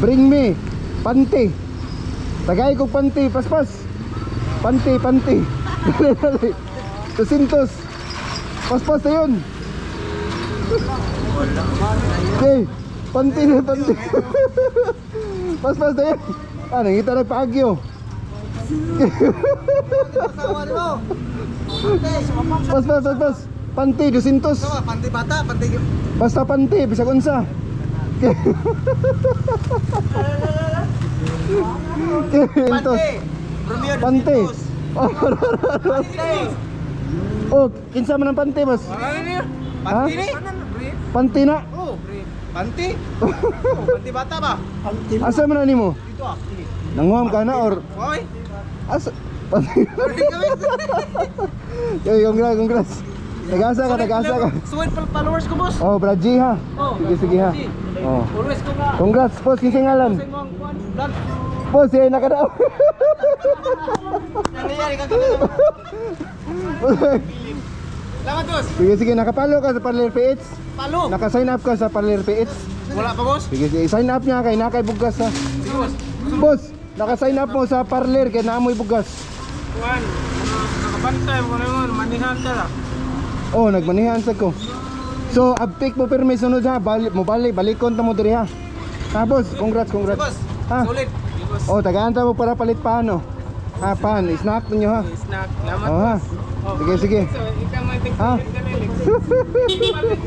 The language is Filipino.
Bring me panty. Tagay kog panty, paspas. Panty. Dali. 200. Paspas na yun. Okay, panty. Paspas na yun. Nangita na paagyo. Pas. Panty, 200. Panty bata, panty. Basta panty, bisag unsa. Panty. Oh, kinsa man ang panty, boss? Panty ni? Panty na. Oh, panty. Panty bata ba? Asa man ani mo? Dito ah. Nanguham ka na or Hoy. asa? Panty. Okay, congrats. Tagasa ka. Suwit followers ko, boss. Oh, Braji ha. Sige ha. Oh. Always ko nga. Congrats, boss, kinsa ngalan? Sa imong vlog. Boss, nakadaw. Nangyayari ka Salamat, boss. Sige, nakapalo ka sa Parler PH. Palo. Naka-sign up ka sa Parler PH. Wala pa, boss. Sige, sign up niya kay nakay bugas ha. Sige, boss. Boss, naka-sign up mo sa Parler kay naamoy bugas. Juan, nakabantay mo naman, manihan ka na. Oh, nagmanihan sa ko. So, uptake mo permi sunod ha. Balikon ta mo diri ha. Ha, boss, congrats. Sige, boss. Ha? Solid. Sige, boss. Oh, tagaanta mo para palit paano. Ha, pan, snack niyo ha. Snack. Salamat, Oh, ha. boss. Sige. So, ikaw may Ha? tignan.